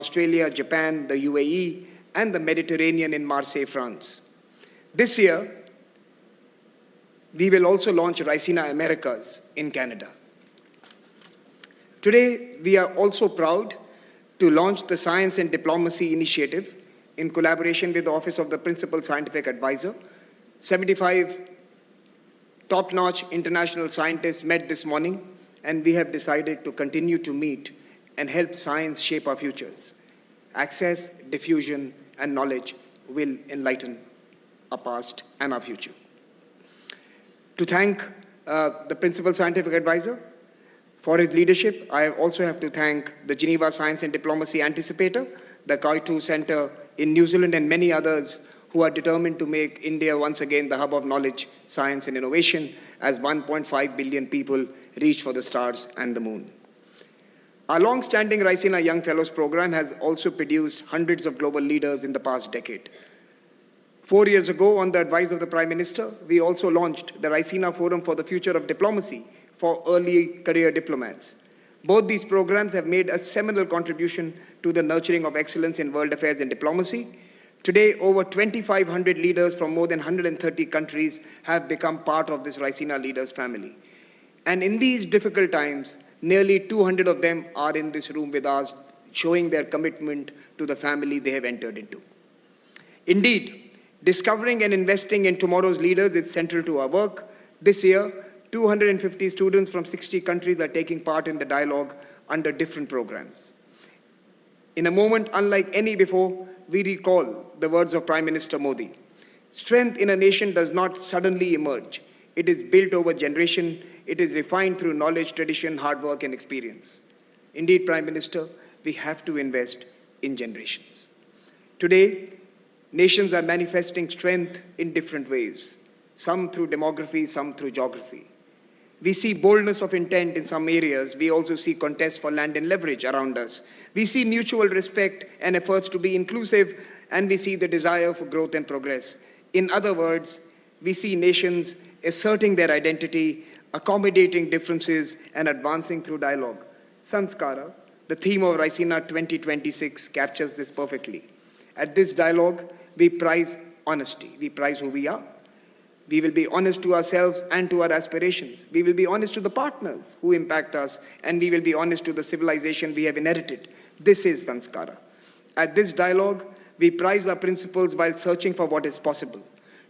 Australia, Japan, the UAE, and the Mediterranean in Marseille, France. This year, we will also launch Raisina Americas in Canada. Today, we are also proud to launch the Science and Diplomacy Initiative in collaboration with the Office of the Principal Scientific Advisor. 75 top-notch international scientists met this morning, and we have decided to continue to meet and help science shape our futures. Access, diffusion, and knowledge will enlighten our past and our future. To thank the Principal Scientific Advisor for his leadership, I also have to thank the Geneva Science and Diplomacy Anticipator, the Kaitu Center in New Zealand, and many others who are determined to make India once again the hub of knowledge, science, and innovation as 1.5 billion people reach for the stars and the moon. Our long-standing Raisina Young Fellows program has also produced hundreds of global leaders in the past decade. 4 years ago, on the advice of the Prime Minister, we also launched the Raisina Forum for the Future of Diplomacy for early career diplomats. Both these programs have made a seminal contribution to the nurturing of excellence in world affairs and diplomacy. Today, over 2,500 leaders from more than 130 countries have become part of this Raisina Leaders family. And in these difficult times, nearly 200 of them are in this room with us, showing their commitment to the family they have entered into. Indeed, discovering and investing in tomorrow's leaders is central to our work. This year, 250 students from 60 countries are taking part in the dialogue under different programs. In a moment unlike any before, we recall the words of Prime Minister Modi. Strength in a nation does not suddenly emerge. It is built over generation. It is refined through knowledge, tradition, hard work, and experience. Indeed, Prime Minister, we have to invest in generations. Today, nations are manifesting strength in different ways, some through demography, some through geography. We see boldness of intent in some areas. We also see contests for land and leverage around us. We see mutual respect and efforts to be inclusive, and we see the desire for growth and progress. In other words, we see nations asserting their identity, accommodating differences, and advancing through dialogue. Sanskara, the theme of Raisina 2026, captures this perfectly. At this dialogue, we prize honesty. We prize who we are. We will be honest to ourselves and to our aspirations. We will be honest to the partners who impact us, and we will be honest to the civilization we have inherited. This is Sanskara. At this dialogue, we prize our principles while searching for what is possible.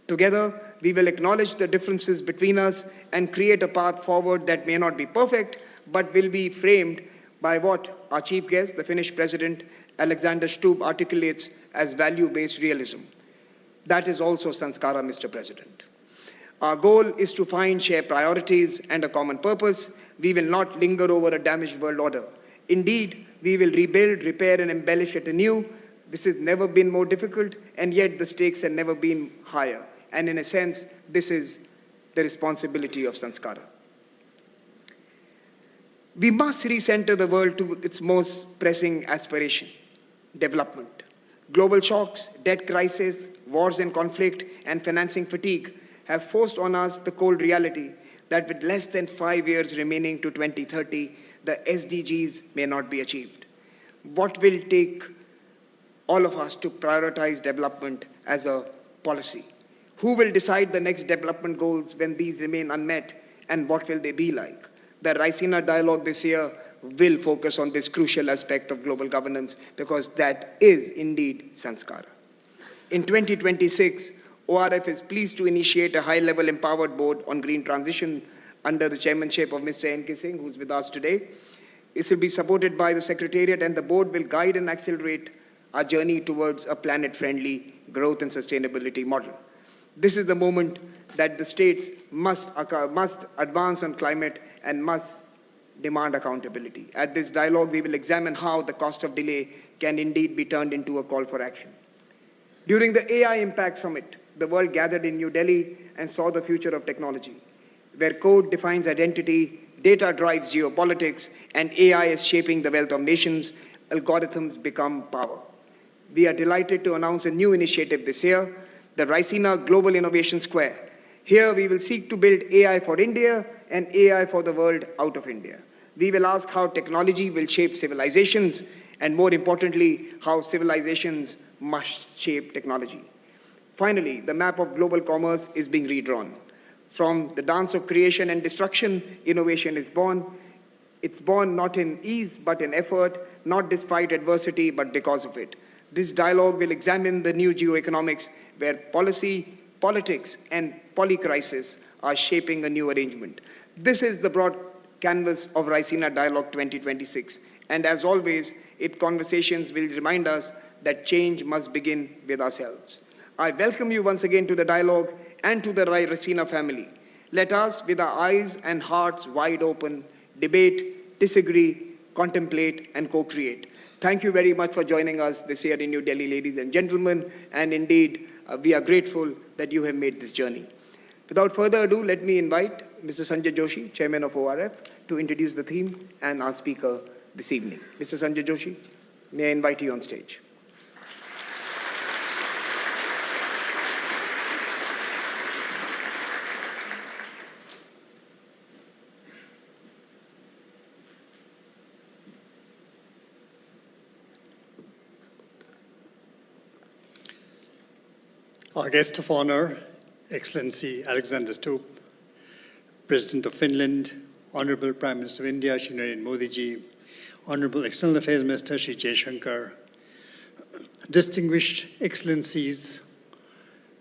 Together, we will acknowledge the differences between us and create a path forward that may not be perfect, but will be framed by what our chief guest, the Finnish President, Alexander Stubb, articulates as value-based realism. That is also Sanskara, Mr. President. Our goal is to find shared priorities and a common purpose. We will not linger over a damaged world order. Indeed, we will rebuild, repair, and embellish it anew. This has never been more difficult, and yet the stakes have never been higher. And in a sense, this is the responsibility of Sanskara. We must recenter the world to its most pressing aspiration, development. Global shocks, debt crisis, wars and conflict, and financing fatigue have forced on us the cold reality that with less than 5 years remaining to 2030, the SDGs may not be achieved. What will take all of us to prioritize development as a policy? Who will decide the next development goals when these remain unmet, and what will they be like? The Raisina dialogue this year will focus on this crucial aspect of global governance, because that is indeed Sanskara. In 2026, ORF is pleased to initiate a high-level empowered board on green transition under the chairmanship of Mr. N.K. Singh, who is with us today. This will be supported by the Secretariat, and the board will guide and accelerate our journey towards a planet-friendly growth and sustainability model. This is the moment that the states must advance on climate and must demand accountability. At this dialogue, we will examine how the cost of delay can indeed be turned into a call for action. During the AI Impact Summit, the world gathered in New Delhi and saw the future of technology, where code defines identity, data drives geopolitics, and AI is shaping the wealth of nations. Algorithms become power. We are delighted to announce a new initiative this year, the Raisina Global Innovation Square. Here we will seek to build AI for India and AI for the world out of India. We will ask how technology will shape civilizations and more importantly, how civilizations must shape technology. Finally, the map of global commerce is being redrawn. From the dance of creation and destruction, innovation is born. It's born not in ease, but in effort, not despite adversity, but because of it. This dialogue will examine the new geoeconomics where policy, politics, and polycrisis are shaping a new arrangement. This is the broad canvas of Raisina Dialogue 2026. And as always, its conversations will remind us that change must begin with ourselves. I welcome you once again to the dialogue and to the Raisina family. Let us, with our eyes and hearts wide open, debate, disagree, contemplate, and co-create. Thank you very much for joining us this year in New Delhi, ladies and gentlemen. And indeed, we are grateful that you have made this journey. Without further ado, let me invite Mr. Sanjay Joshi, Chairman of ORF, to introduce the theme and our speaker this evening. Mr. Sanjay Joshi, may I invite you on stage. Our guest of honor, Excellency Alexander Stubb, President of Finland, Honorable Prime Minister of India, Shri Narendra Modi ji, Honorable External Affairs Minister, Shri Jaishankar, distinguished Excellencies,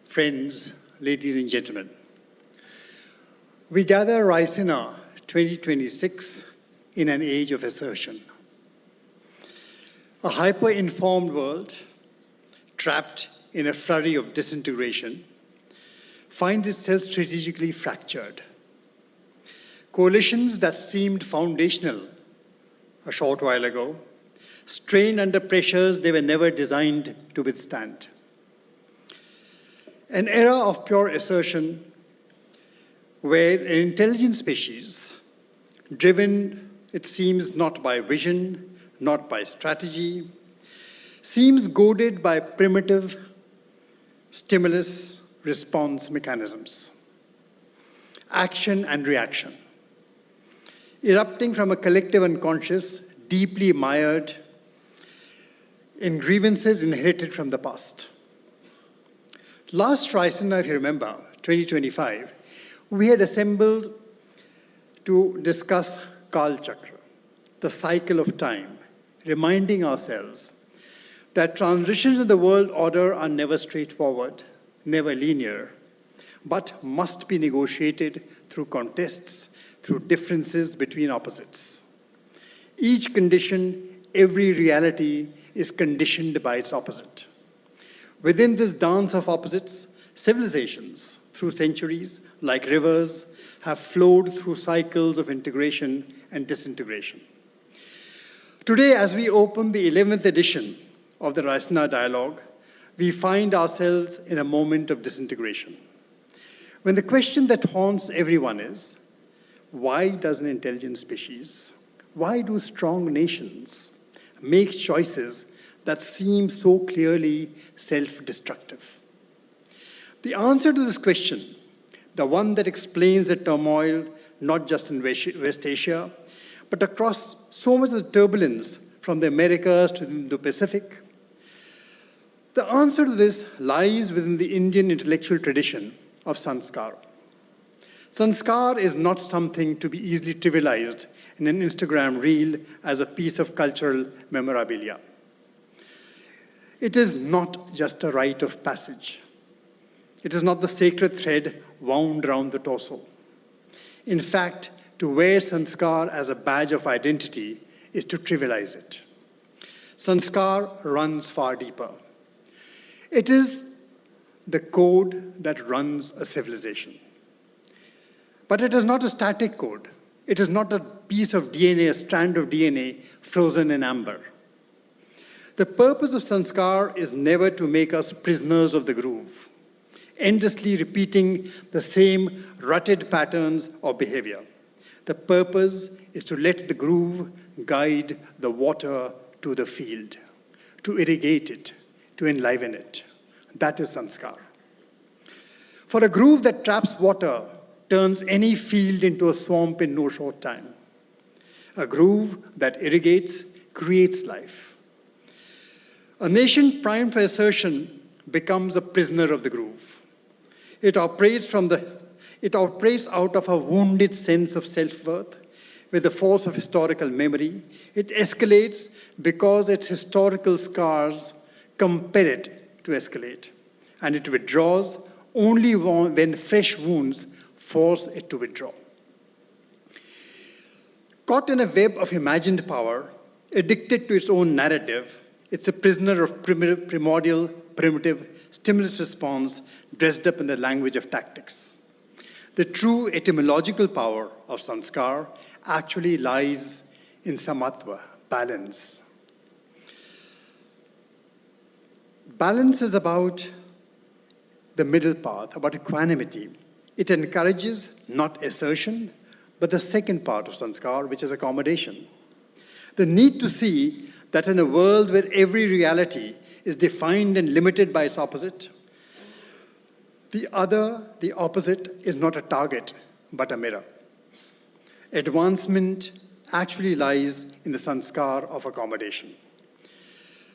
friends, ladies and gentlemen. We gather Raisina 2026 in an age of assertion. A hyper-informed world, trapped in a flurry of disintegration, finds itself strategically fractured. Coalitions that seemed foundational a short while ago strain under pressures they were never designed to withstand. An era of pure assertion where an intelligent species, driven, it seems, not by vision, not by strategy, seems goaded by primitive stimulus-response mechanisms, action and reaction, erupting from a collective unconscious, deeply mired in grievances inherited from the past. Last Raisina, if you remember, 2025, we had assembled to discuss Kal Chakra, the cycle of time, reminding ourselves that transitions in the world order are never straightforward, never linear, but must be negotiated through contests, through differences between opposites. Each condition, every reality is conditioned by its opposite. Within this dance of opposites, civilizations, through centuries, like rivers, have flowed through cycles of integration and disintegration. Today, as we open the 11th edition of the Raisina Dialogue, we find ourselves in a moment of disintegration. When the question that haunts everyone is, why does an intelligent species, why do strong nations make choices that seem so clearly self-destructive? The answer to this question, the one that explains the turmoil not just in West Asia, but across so much of the turbulence from the Americas to the Indo-Pacific, the answer to this lies within the Indian intellectual tradition of sanskar. Sanskar is not something to be easily trivialized in an Instagram reel as a piece of cultural memorabilia. It is not just a rite of passage. It is not the sacred thread wound around the torso. In fact, to wear sanskar as a badge of identity is to trivialize it. Sanskar runs far deeper. It is the code that runs a civilization. But it is not a static code. It is not a piece of DNA, a strand of DNA frozen in amber. The purpose of sanskar is never to make us prisoners of the groove, endlessly repeating the same rutted patterns of behavior. The purpose is to let the groove guide the water to the field, to irrigate it, to enliven it. That is sanskar. For a groove that traps water turns any field into a swamp in no short time. A groove that irrigates creates life. A nation primed for assertion becomes a prisoner of the groove. It operates out of a wounded sense of self-worth with the force of historical memory. It escalates because its historical scars compel it to escalate. And it withdraws only when fresh wounds force it to withdraw. Caught in a web of imagined power, addicted to its own narrative, it's a prisoner of primitive stimulus response dressed up in the language of tactics. The true etymological power of sanskar actually lies in samatva, balance. Balance is about the middle path, about equanimity. It encourages not assertion, but the second part of sanskar, which is accommodation. The need to see that in a world where every reality is defined and limited by its opposite, the opposite, is not a target, but a mirror. Advancement actually lies in the sanskar of accommodation.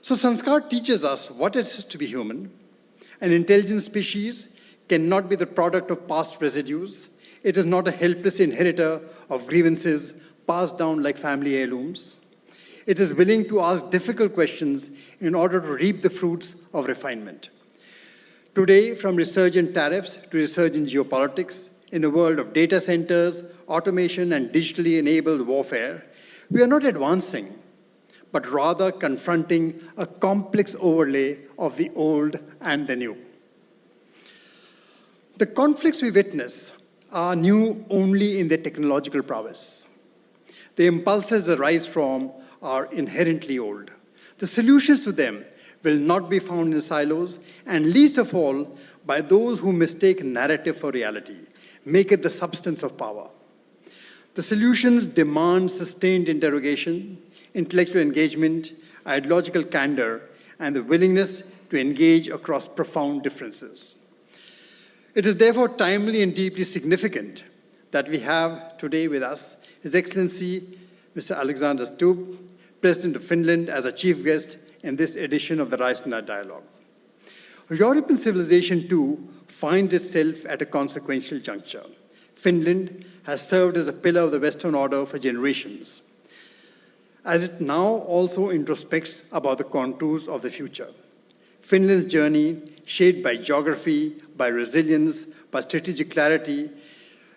So sanskar teaches us what it is to be human. An intelligent species cannot be the product of past residues. It is not a helpless inheritor of grievances passed down like family heirlooms. It is willing to ask difficult questions in order to reap the fruits of refinement. Today, from resurgent tariffs to resurgent geopolitics, in a world of data centers, automation, and digitally enabled warfare, we are not advancing, but rather confronting a complex overlay of the old and the new. The conflicts we witness are new only in their technological prowess. The impulses that rise from are inherently old. The solutions to them will not be found in silos, and least of all by those who mistake narrative for reality, make it the substance of power. The solutions demand sustained interrogation, intellectual engagement, ideological candor, and the willingness to engage across profound differences. It is therefore timely and deeply significant that we have today with us His Excellency Mr. Alexander Stubb, President of Finland, as a chief guest in this edition of the Raisina Dialogue. European civilization, too, finds itself at a consequential juncture. Finland has served as a pillar of the Western order for generations, as it now also introspects about the contours of the future. Finland's journey, shaped by geography, by resilience, by strategic clarity,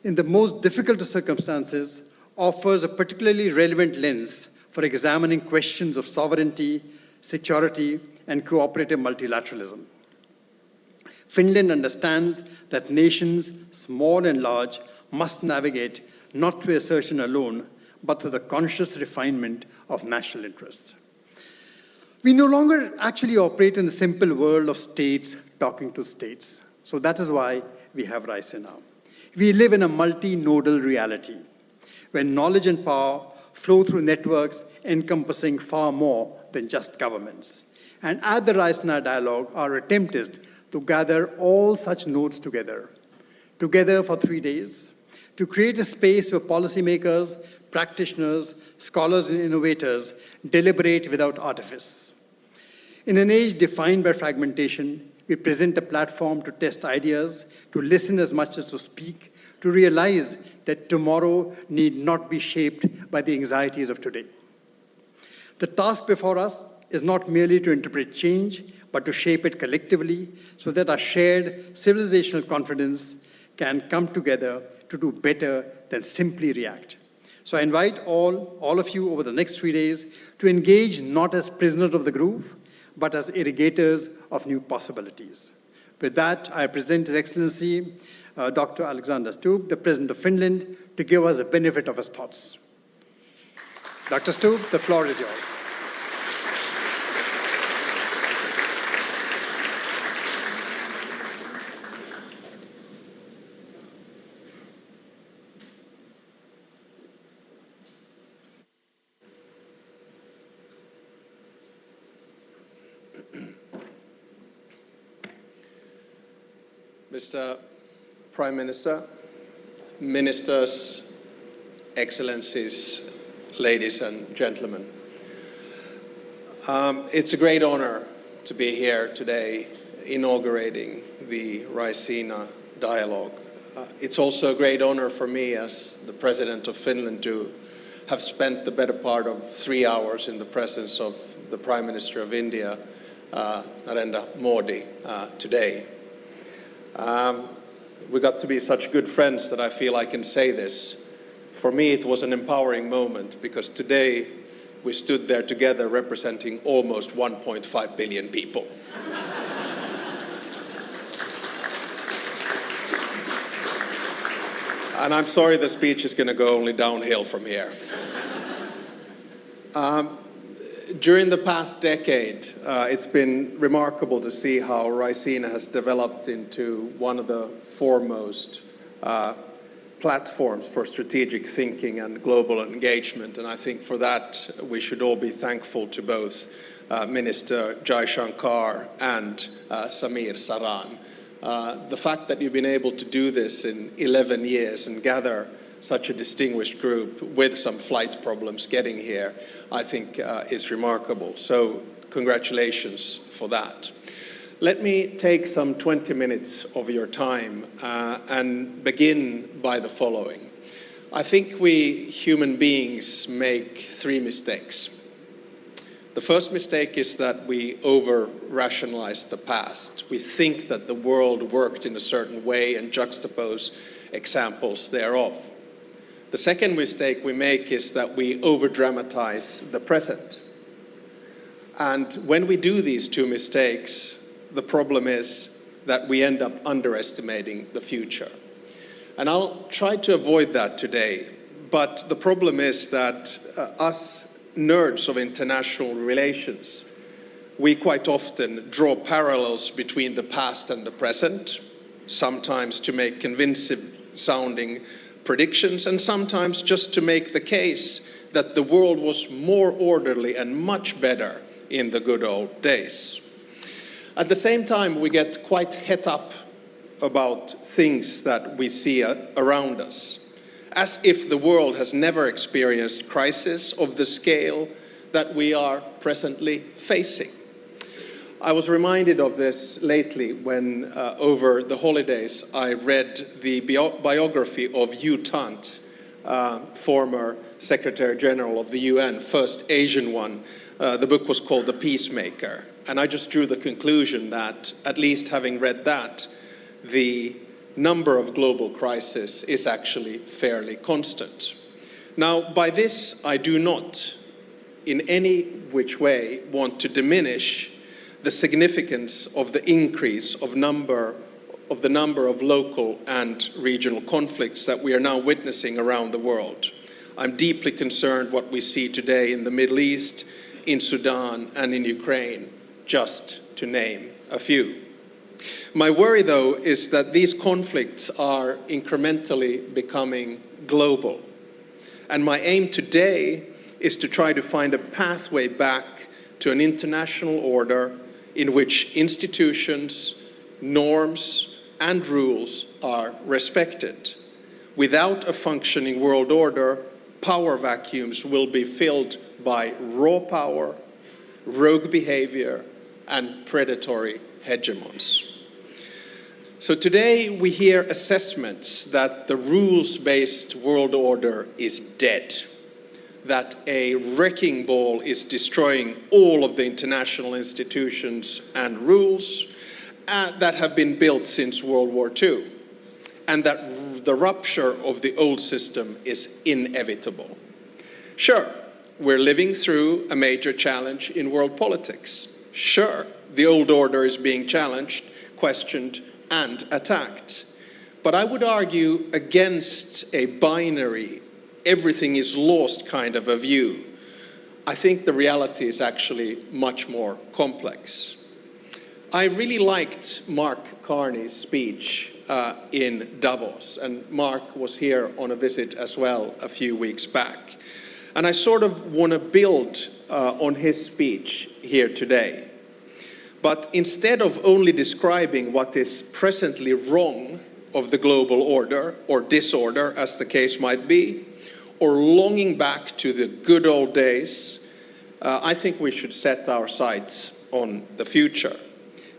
in the most difficult of circumstances, offers a particularly relevant lens for examining questions of sovereignty, security, and cooperative multilateralism. Finland understands that nations, small and large, must navigate not through assertion alone, but through the conscious refinement of national interests. We no longer actually operate in the simple world of states talking to states. So that is why we have Raisina. We live in a multi-nodal reality, where knowledge and power flow through networks encompassing far more than just governments. And at the Raisina Dialogue, our attempt is to gather all such nodes together for 3 days, to create a space where policymakers, practitioners, scholars, and innovators deliberate without artifice. In an age defined by fragmentation, we present a platform to test ideas, to listen as much as to speak, to realize that tomorrow need not be shaped by the anxieties of today. The task before us is not merely to interpret change, but to shape it collectively so that our shared civilizational confidence can come together to do better than simply react. So I invite all of you over the next 3 days to engage not as prisoners of the groove, but as irrigators of new possibilities. With that, I present His Excellency Dr. Alexander Stubb, the President of Finland, to give us the benefit of his thoughts. Dr. Stubb, the floor is yours. Mr. Prime Minister, Ministers, Excellencies, ladies and gentlemen. It's a great honor to be here today inaugurating the Raisina dialogue. It's also a great honor for me as the President of Finland to have spent the better part of 3 hours in the presence of the Prime Minister of India, Narendra Modi, today. We got to be such good friends that I feel I can say this. For me, it was an empowering moment because today we stood there together representing almost 1.5 billion people. And I'm sorry the speech is going to go only downhill from here. During the past decade, it's been remarkable to see how Raisina has developed into one of the foremost platforms for strategic thinking and global engagement. And I think for that, we should all be thankful to both Minister Jai Shankar and Samir Saran. The fact that you've been able to do this in 11 years and gather such a distinguished group with some flight problems getting here, I think is remarkable. So congratulations for that. Let me take some 20 minutes of your time and begin by the following. I think we human beings make 3 mistakes. The first mistake is that we over-rationalize the past. We think that the world worked in a certain way and juxtapose examples thereof. The second mistake we make is that we over-dramatize the present. And when we do these 2 mistakes, the problem is that we end up underestimating the future. And I'll try to avoid that today. But the problem is that us nerds of international relations, we quite often draw parallels between the past and the present, sometimes to make convincing sounding predictions, and sometimes just to make the case that the world was more orderly and much better in the good old days. At the same time, we get quite het up about things that we see around us, as if the world has never experienced crisis of the scale that we are presently facing. I was reminded of this lately when, over the holidays, I read the biography of U Thant, former Secretary General of the UN, first Asian one. The book was called The Peacemaker. And I just drew the conclusion that, at least having read that, the number of global crises is actually fairly constant. Now, by this, I do not, in any which way, want to diminish the significance of the increase of the number of local and regional conflicts that we are now witnessing around the world. I'm deeply concerned what we see today in the Middle East, in Sudan, and in Ukraine, just to name a few. My worry, though, is that these conflicts are incrementally becoming global. And my aim today is to try to find a pathway back to an international order in which institutions, norms, and rules are respected. Without a functioning world order, power vacuums will be filled by raw power, rogue behavior, and predatory hegemons. So today we hear assessments that the rules-based world order is dead, that a wrecking ball is destroying all of the international institutions and rules that have been built since World War II, and that the rupture of the old system is inevitable. Sure, we're living through a major challenge in world politics. Sure, the old order is being challenged, questioned, and attacked. But I would argue against a binary, everything is lost kind of a view. I think the reality is actually much more complex. I really liked Mark Carney's speech in Davos, and Mark was here on a visit as well a few weeks back. And I sort of want to build on his speech here today. But instead of only describing what is presently wrong of the global order, or disorder as the case might be, or longing back to the good old days, I think we should set our sights on the future.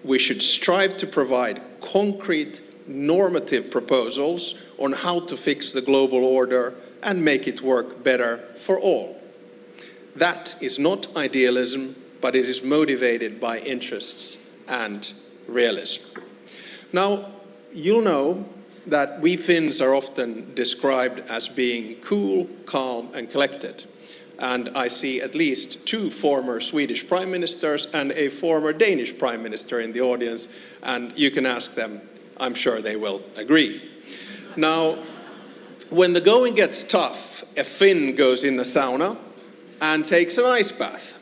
We should strive to provide concrete normative proposals on how to fix the global order and make it work better for all. That is not idealism, but it is motivated by interests and realism. Now, you'll know that we Finns are often described as being cool, calm, and collected. And I see at least 2 former Swedish prime ministers and a former Danish prime minister in the audience, and you can ask them, I'm sure they will agree. Now, when the going gets tough, a Finn goes in the sauna and takes an ice bath.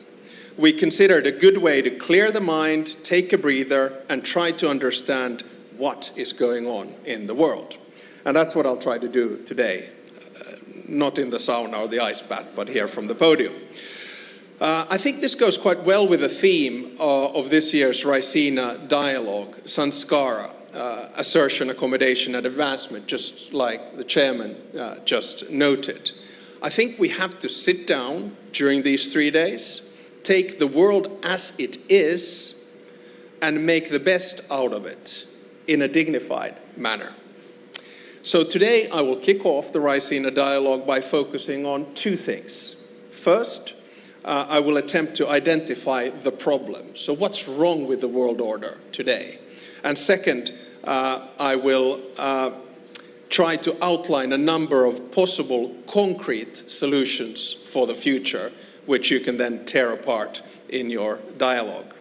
We consider it a good way to clear the mind, take a breather, and try to understand what is going on in the world. And that's what I'll try to do today. Not in the sauna or the ice bath, but here from the podium. I think this goes quite well with the theme of this year's Raisina dialogue, Sanskara, assertion, accommodation, and advancement, just like the chairman just noted. I think we have to sit down during these 3 days, take the world as it is, and make the best out of it in a dignified manner. So today I will kick off the Raisina dialogue by focusing on 2 things. First, I will attempt to identify the problem. So what's wrong with the world order today? And second, I will try to outline a number of possible concrete solutions for the future, which you can then tear apart in your dialogue.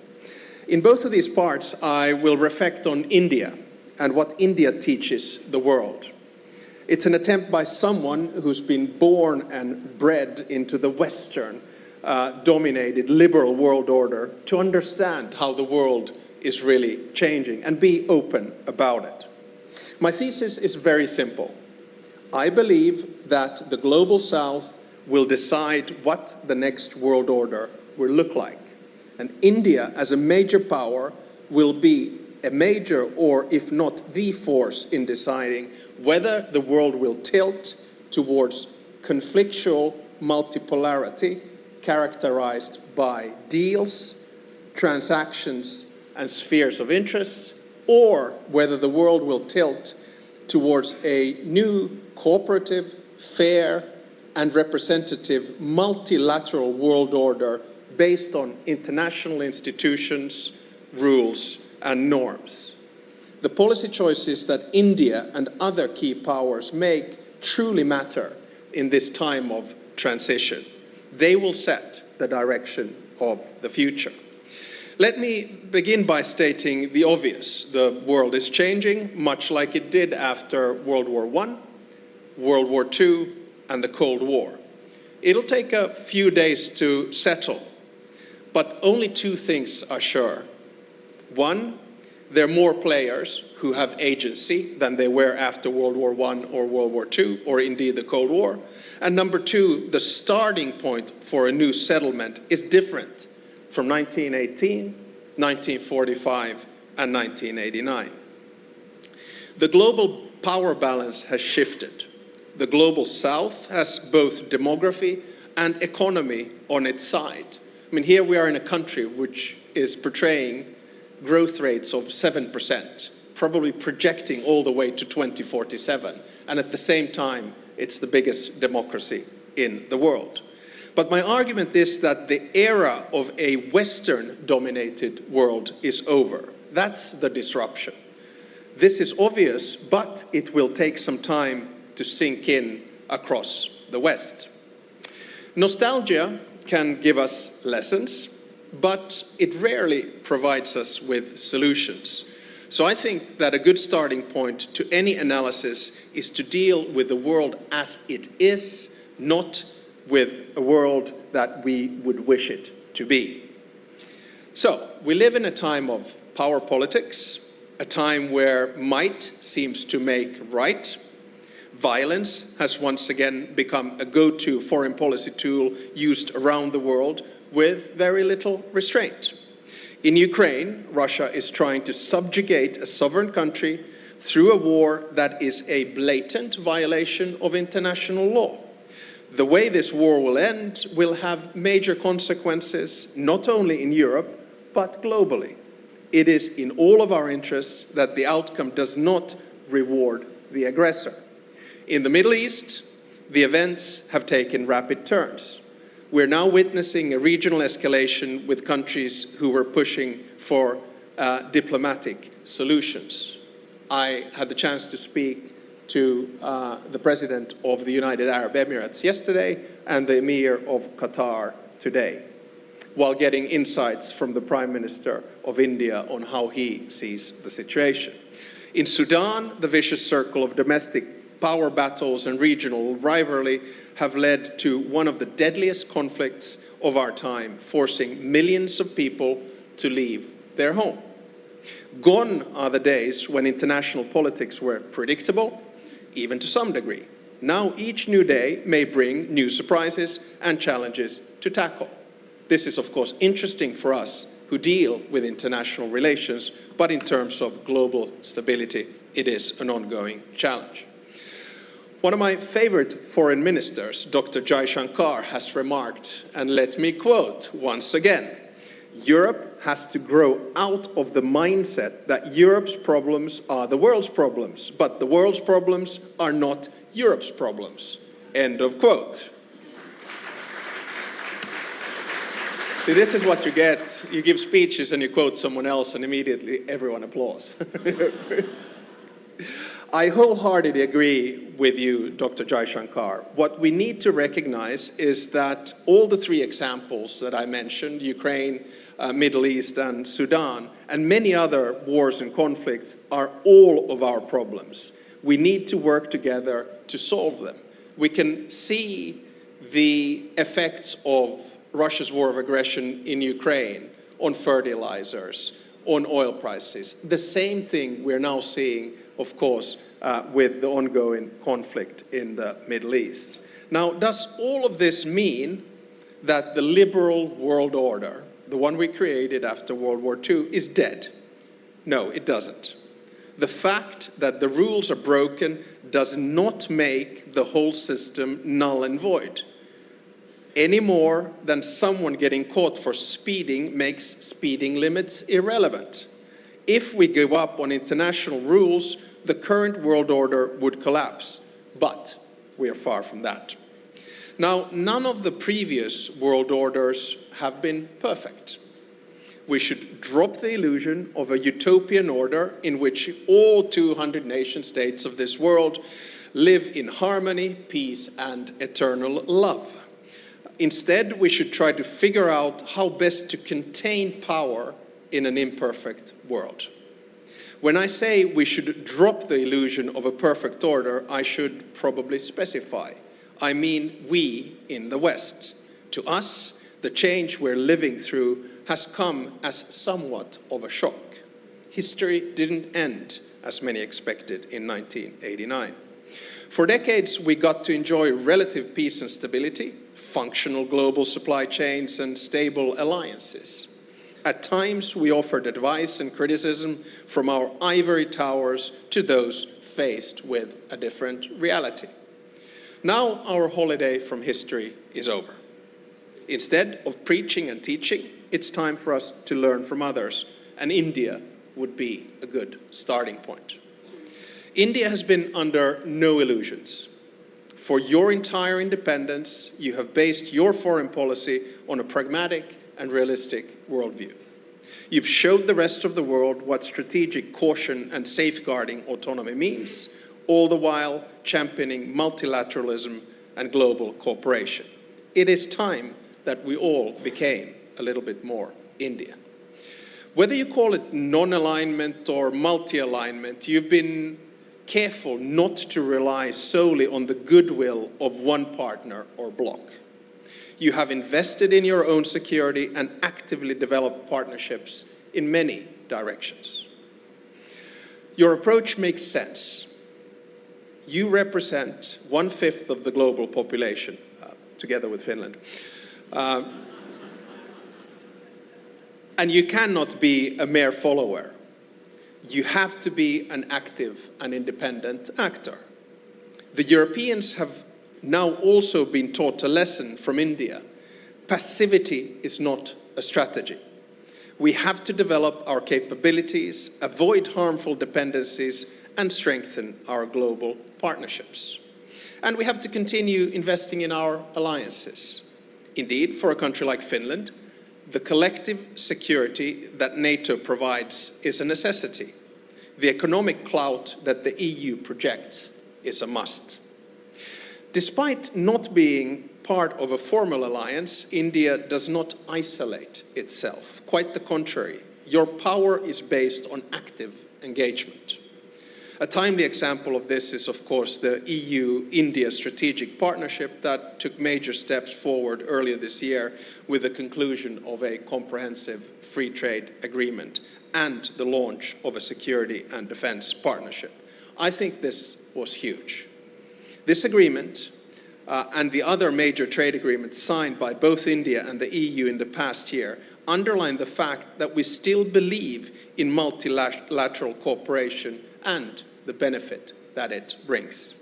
In both of these parts, I will reflect on India and what India teaches the world. It's an attempt by someone who's been born and bred into the Western dominated liberal world order to understand how the world is really changing and be open about it. My thesis is very simple. I believe that the global South will decide what the next world order will look like. And India, as a major power, will be a major, or if not the force in deciding whether the world will tilt towards conflictual multipolarity characterized by deals, transactions, and spheres of interest, or whether the world will tilt towards a new cooperative, fair, and representative multilateral world order based on international institutions, rules, and norms. The policy choices that India and other key powers make truly matter in this time of transition. They will set the direction of the future. Let me begin by stating the obvious. The world is changing, much like it did after World War I, World War II, and the Cold War. It'll take a few days to settle, but only 2 things are sure. One, there are more players who have agency than they were after World War I or World War II, or indeed the Cold War. And number 2, the starting point for a new settlement is different from 1918, 1945, and 1989. The global power balance has shifted. The global South has both demography and economy on its side. I mean, here we are in a country which is portraying growth rates of 7%, probably projecting all the way to 2047. And at the same time, it's the biggest democracy in the world. But my argument is that the era of a Western-dominated world is over. That's the disruption. This is obvious, but it will take some time to sink in across the West. Nostalgia can give us lessons, but it rarely provides us with solutions. So I think that a good starting point to any analysis is to deal with the world as it is, not with a world that we would wish it to be. So we live in a time of power politics, a time where might seems to make right. Violence has once again become a go-to foreign policy tool used around the world with very little restraint. In Ukraine, Russia is trying to subjugate a sovereign country through a war that is a blatant violation of international law. The way this war will end will have major consequences, not only in Europe, but globally. It is in all of our interests that the outcome does not reward the aggressor. In the Middle East, the events have taken rapid turns. We're now witnessing a regional escalation with countries who were pushing for diplomatic solutions. I had the chance to speak to the President of the United Arab Emirates yesterday and the Emir of Qatar today, while getting insights from the Prime Minister of India on how he sees the situation. In Sudan, the vicious circle of domestic power battles and regional rivalry have led to one of the deadliest conflicts of our time, forcing millions of people to leave their home. Gone are the days when international politics were predictable, even to some degree. Now each new day may bring new surprises and challenges to tackle. This is, of course, interesting for us who deal with international relations, but in terms of global stability, it is an ongoing challenge. One of my favorite foreign ministers, Dr. Jaishankar, has remarked, and let me quote once again, "Europe has to grow out of the mindset that Europe's problems are the world's problems, but the world's problems are not Europe's problems." End of quote. See, this is what you get. You give speeches and you quote someone else and immediately everyone applauds. I wholeheartedly agree with you, Dr. Jaishankar. What we need to recognize is that all the three examples that I mentioned, Ukraine, Middle East, and Sudan, and many other wars and conflicts, are all of our problems. We need to work together to solve them. We can see the effects of Russia's war of aggression in Ukraine on fertilizers, on oil prices. The same thing we're now seeing, of course, with the ongoing conflict in the Middle East. Now, does all of this mean that the liberal world order, the one we created after World War II, is dead? No, it doesn't. The fact that the rules are broken does not make the whole system null and void, any more than someone getting caught for speeding makes speeding limits irrelevant. If we give up on international rules, the current world order would collapse, but we are far from that. Now, none of the previous world orders have been perfect. We should drop the illusion of a utopian order in which all 200 nation states of this world live in harmony, peace, and eternal love. Instead, we should try to figure out how best to contain power in an imperfect world. When I say we should drop the illusion of a perfect order, I should probably specify. I mean we in the West. To us, the change we're living through has come as somewhat of a shock. History didn't end as many expected in 1989. For decades, we got to enjoy relative peace and stability, functional global supply chains, and stable alliances. At times, we offered advice and criticism from our ivory towers to those faced with a different reality. Now, our holiday from history is over. Instead of preaching and teaching, it's time for us to learn from others, and India would be a good starting point. India has been under no illusions. For your entire independence, you have based your foreign policy on a pragmatic and realistic worldview. You've showed the rest of the world what strategic caution and safeguarding autonomy means, all the while championing multilateralism and global cooperation. It is time that we all became a little bit more Indian. Whether you call it non-alignment or multi-alignment, you've been careful not to rely solely on the goodwill of one partner or bloc. You have invested in your own security and actively developed partnerships in many directions. Your approach makes sense. You represent 1/5 of the global population, together with Finland. And you cannot be a mere follower. You have to be an active and independent actor. The Europeans have now also been taught a lesson from India. Passivity is not a strategy. We have to develop our capabilities, avoid harmful dependencies, and strengthen our global partnerships. And we have to continue investing in our alliances. Indeed, for a country like Finland, the collective security that NATO provides is a necessity. The economic clout that the EU projects is a must. Despite not being part of a formal alliance, India does not isolate itself. Quite the contrary. Your power is based on active engagement. A timely example of this is, of course, the EU-India strategic partnership that took major steps forward earlier this year with the conclusion of a comprehensive free trade agreement and the launch of a security and defense partnership. I think this was huge. This agreement and the other major trade agreements signed by both India and the EU in the past year underline the fact that we still believe in multilateral cooperation and the benefit that it brings.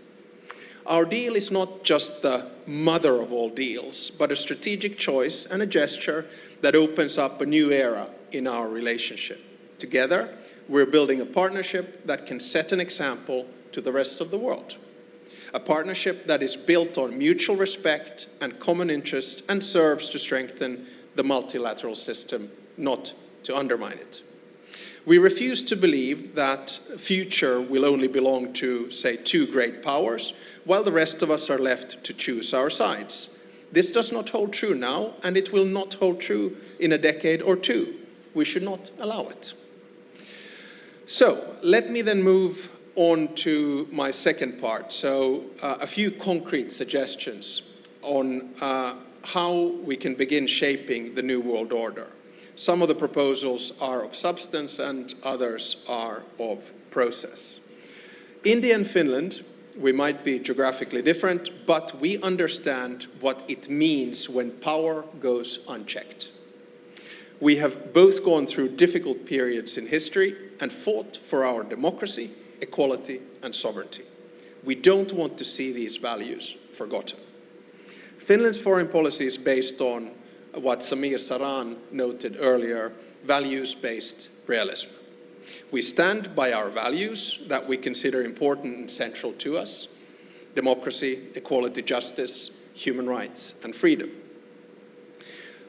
Our deal is not just the mother of all deals, but a strategic choice and a gesture that opens up a new era in our relationship. Together, we're building a partnership that can set an example to the rest of the world. A partnership that is built on mutual respect and common interest and serves to strengthen the multilateral system, not to undermine it. We refuse to believe that future will only belong to, say, two great powers, while the rest of us are left to choose our sides. This does not hold true now, and it will not hold true in a decade or two. We should not allow it. So, let me then move on to my second part. So, a few concrete suggestions on how we can begin shaping the new world order. Some of the proposals are of substance and others are of process. India and Finland, we might be geographically different, but we understand what it means when power goes unchecked. We have both gone through difficult periods in history and fought for our democracy, equality, and sovereignty. We don't want to see these values forgotten. Finland's foreign policy is based on what Samir Saran noted earlier, values-based realism. We stand by our values that we consider important and central to us: democracy, equality, justice, human rights, and freedom,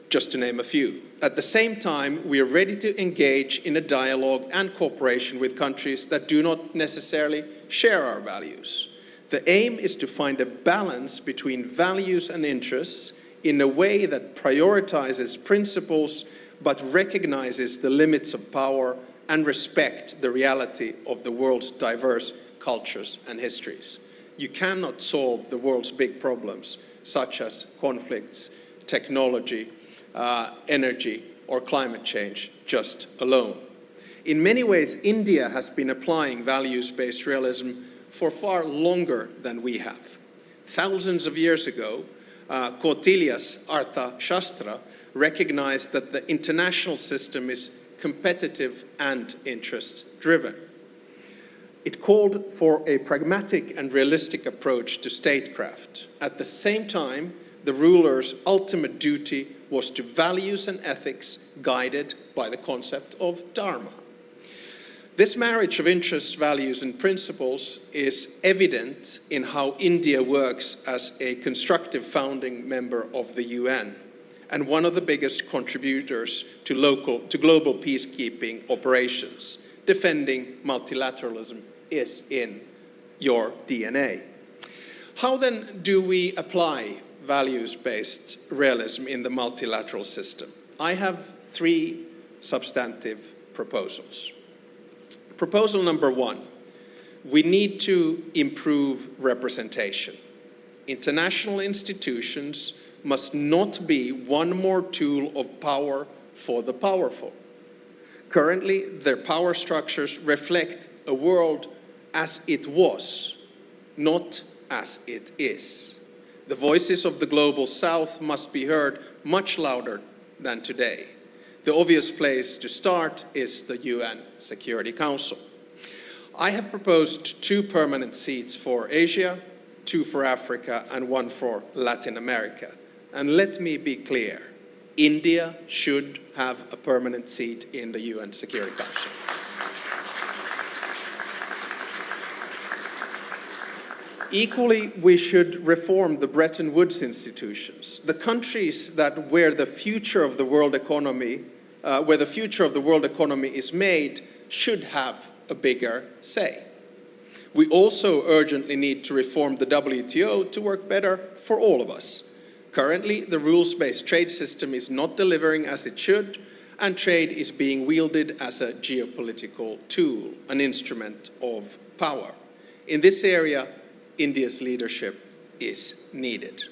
just to name a few. At the same time, we are ready to engage in a dialogue and cooperation with countries that do not necessarily share our values. The aim is to find a balance between values and interests in a way that prioritizes principles but recognizes the limits of power and respect the reality of the world's diverse cultures and histories. You cannot solve the world's big problems, such as conflicts, technology, energy, or climate change, just alone. In many ways, India has been applying values-based realism for far longer than we have. Thousands of years ago, Kautilya's Artha Shastra recognized that the international system is competitive and interest-driven. It called for a pragmatic and realistic approach to statecraft. At the same time, the ruler's ultimate duty was to values and ethics guided by the concept of dharma. This marriage of interests, values, and principles is evident in how India works as a constructive founding member of the UN and one of the biggest contributors to global peacekeeping operations. Defending multilateralism is in your DNA. How then do we apply values-based realism in the multilateral system? I have three substantive proposals. Proposal number one, we need to improve representation. International institutions must not be one more tool of power for the powerful. Currently, their power structures reflect a world as it was, not as it is. The voices of the global south must be heard much louder than today. The obvious place to start is the UN Security Council. I have proposed 2 permanent seats for Asia, 2 for Africa, and 1 for Latin America. And let me be clear, India should have a permanent seat in the UN Security Council. Equally, we should reform the Bretton Woods institutions. The countries where the future of the world economy is made should have a bigger say. We also urgently need to reform the WTO to work better for all of us. Currently, the rules-based trade system is not delivering as it should, and trade is being wielded as a geopolitical tool, an instrument of power. In this area, India's leadership is needed.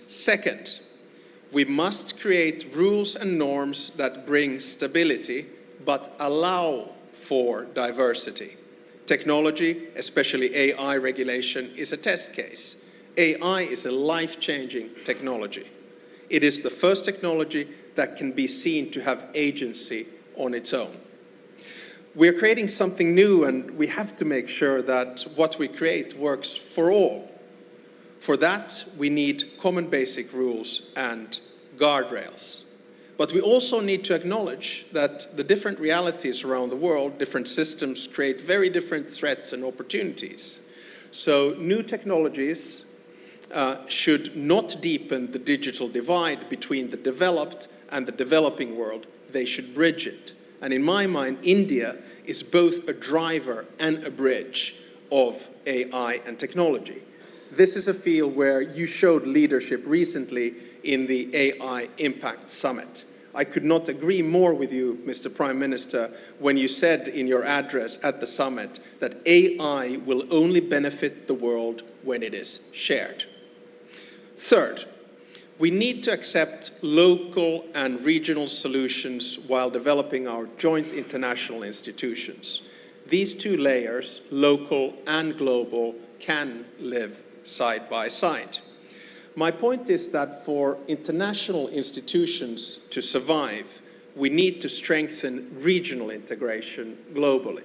Second, we must create rules and norms that bring stability, but allow for diversity. Technology, especially AI regulation, is a test case. AI is a life-changing technology. It is the first technology that can be seen to have agency on its own. We're creating something new, and we have to make sure that what we create works for all. For that, we need common basic rules and guardrails. But we also need to acknowledge that the different realities around the world, different systems, create very different threats and opportunities. So new technologies should not deepen the digital divide between the developed and the developing world. They should bridge it. And in my mind, India is both a driver and a bridge of AI and technology. This is a field where you showed leadership recently in the AI Impact Summit. I could not agree more with you, Mr. Prime Minister, when you said in your address at the summit that AI will only benefit the world when it is shared. Third, we need to accept local and regional solutions while developing our joint international institutions. These two layers, local and global, can live side by side. My point is that for international institutions to survive, we need to strengthen regional integration globally.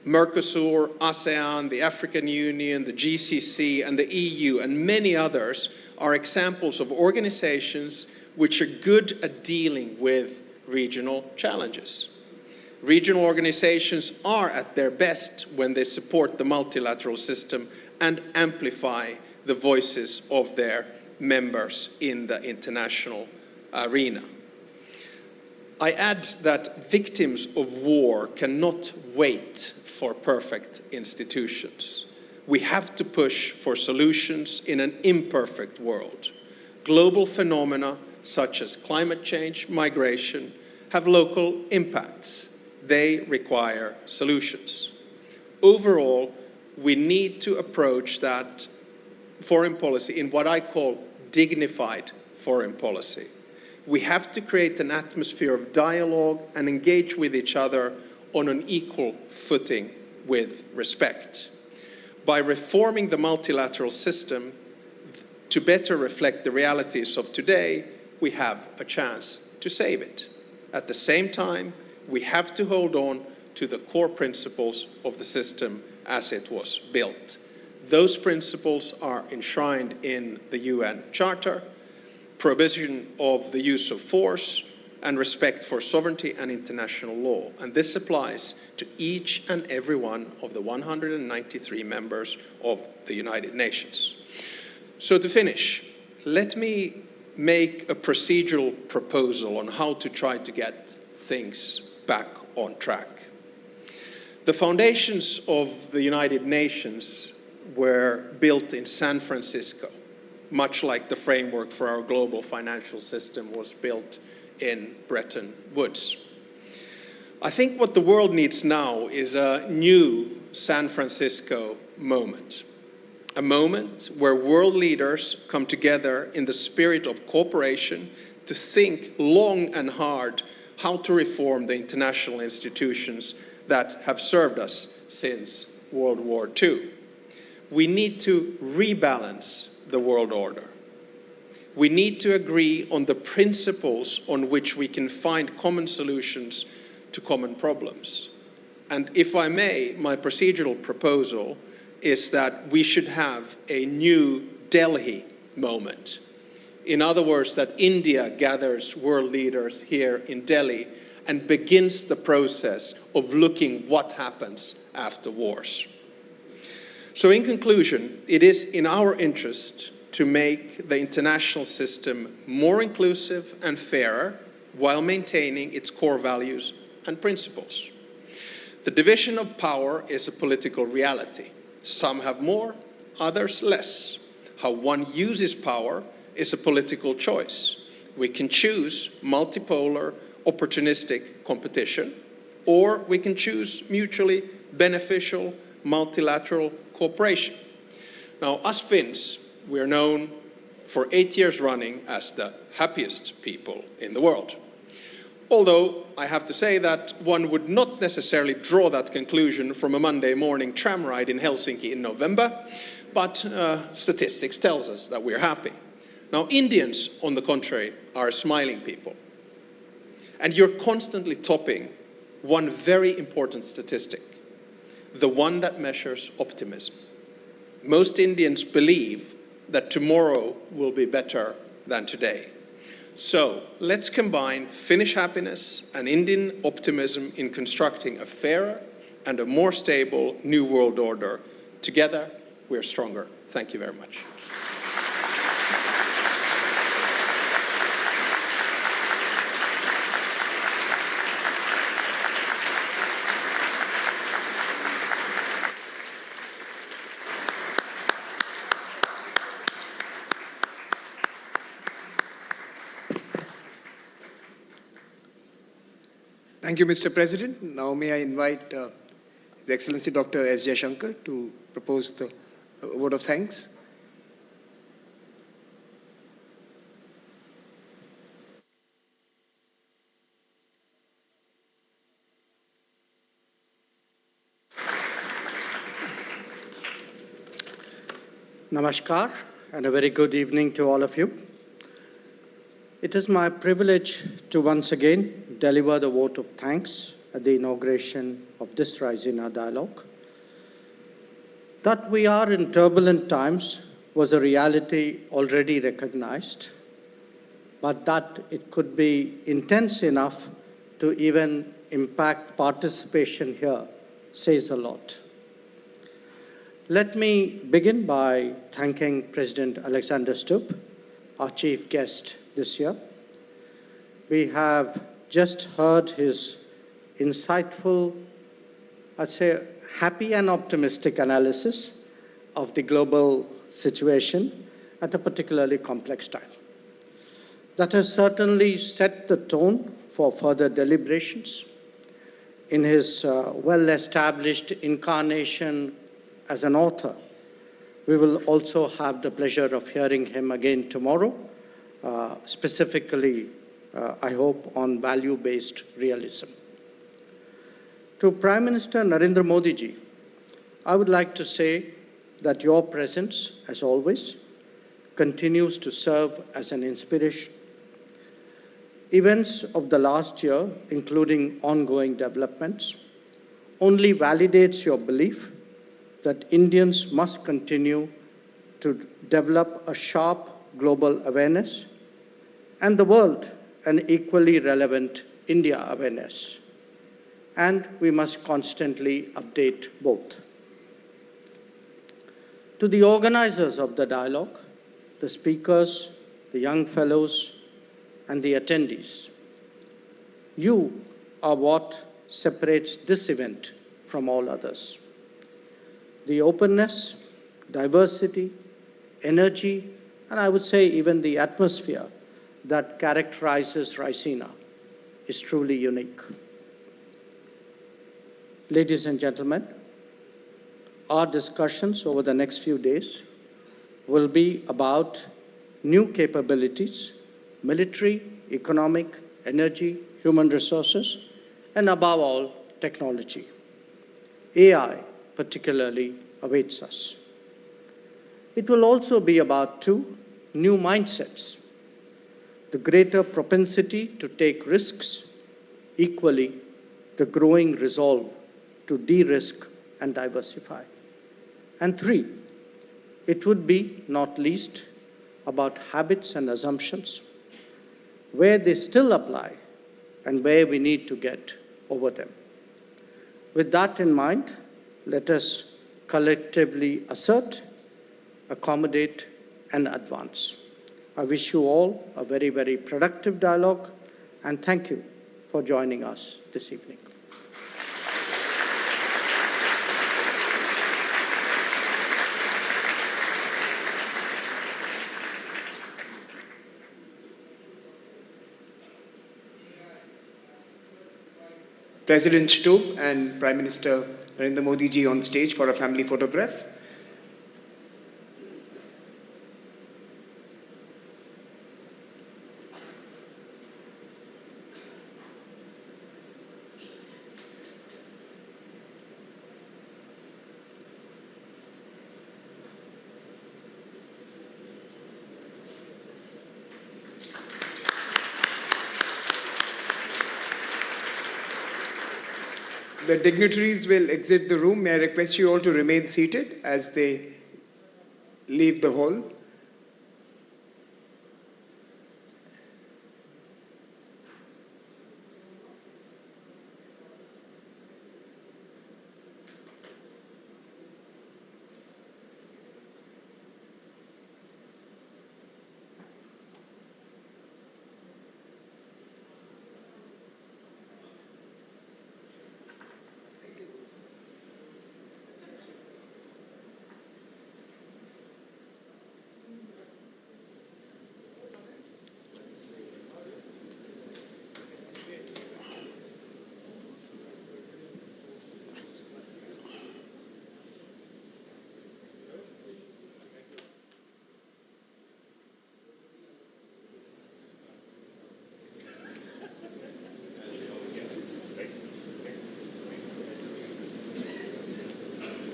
Mercosur, ASEAN, the African Union, the GCC, and the EU, and many others are examples of organizations which are good at dealing with regional challenges. Regional organizations are at their best when they support the multilateral system and amplify the voices of their members in the international arena. I add that victims of war cannot wait for perfect institutions. We have to push for solutions in an imperfect world. Global phenomena such as climate change, migration, have local impacts. They require solutions. Overall, we need to approach that foreign policy in what I call dignified foreign policy. We have to create an atmosphere of dialogue and engage with each other on an equal footing with respect. By reforming the multilateral system to better reflect the realities of today, we have a chance to save it. At the same time, we have to hold on to the core principles of the system as it was built. Those principles are enshrined in the UN Charter, prohibition of the use of force, and respect for sovereignty and international law. And this applies to each and every one of the 193 members of the United Nations. So to finish, let me make a procedural proposal on how to try to get things back on track. The foundations of the United Nations were built in San Francisco, much like the framework for our global financial system was built in Bretton Woods. I think what the world needs now is a new San Francisco moment. A moment where world leaders come together in the spirit of cooperation to think long and hard how to reform the international institutions that have served us since World War II. We need to rebalance the world order. We need to agree on the principles on which we can find common solutions to common problems. And if I may, my procedural proposal is that we should have a new Delhi moment. In other words, that India gathers world leaders here in Delhi and begins the process of looking what happens after wars. So in conclusion, it is in our interest to make the international system more inclusive and fairer while maintaining its core values and principles. The division of power is a political reality. Some have more, others less. How one uses power is a political choice. We can choose multipolar, opportunistic competition, or we can choose mutually beneficial, multilateral cooperation. Now, us Finns, we're known for 8 years running as the happiest people in the world. Although I have to say that one would not necessarily draw that conclusion from a Monday morning tram ride in Helsinki in November, but statistics tells us that we're happy. Now, Indians, on the contrary, are smiling people. And you're constantly topping one very important statistic, the one that measures optimism. Most Indians believe that tomorrow will be better than today. So let's combine Finnish happiness and Indian optimism in constructing a fairer and a more stable new world order. Together, we're stronger. Thank you very much. Thank you, Mr. President. Now may I invite His Excellency Dr. S. Jaishankar to propose the vote of thanks. Namaskar, and a very good evening to all of you. It is my privilege to once again deliver the vote of thanks at the inauguration of this Raisina dialogue. That we are in turbulent times was a reality already recognized, but that it could be intense enough to even impact participation here says a lot. Let me begin by thanking President Alexander Stubb, our chief guest this year. We have just heard his insightful, I'd say, happy and optimistic analysis of the global situation at a particularly complex time. That has certainly set the tone for further deliberations. In his well-established incarnation as an author, we will also have the pleasure of hearing him again tomorrow, specifically, I hope, on value-based realism. To Prime Minister Narendra Modi ji, I would like to say that your presence, as always, continues to serve as an inspiration. Events of the last year, including ongoing developments, only validates your belief that Indians must continue to develop a sharp global awareness and the world an equally relevant India awareness. And we must constantly update both. To the organizers of the dialogue, the speakers, the young fellows, and the attendees, you are what separates this event from all others. The openness, diversity, energy, and I would say even the atmosphere that characterizes Raisina is truly unique. Ladies and gentlemen, our discussions over the next few days will be about new capabilities, military, economic, energy, human resources, and above all, technology. AI particularly awaits us. It will also be about two new mindsets: the greater propensity to take risks, equally the growing resolve to de-risk and diversify. And three, it would be, not least, about habits and assumptions, where they still apply, and where we need to get over them. With that in mind, let us collectively assert, accommodate, and advance. I wish you all a very, very productive dialogue, and thank you for joining us this evening. President Stubb and Prime Minister Narendra Modi ji on stage for a family photograph. The dignitaries will exit the room. May I request you all to remain seated as they leave the hall.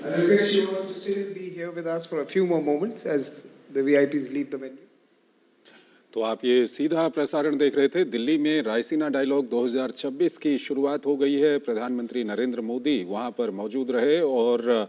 I request you all to still be here with us for a few more moments as the VIPs leave the venue. तो आप ये सीधा प्रसारण देख रहे थे। दिल्ली में Raisina dialogue 2026 की शुरुआत हो गई है। प्रधानमंत्री नरेंद्र मोदी वहां पर मौजूद रहे और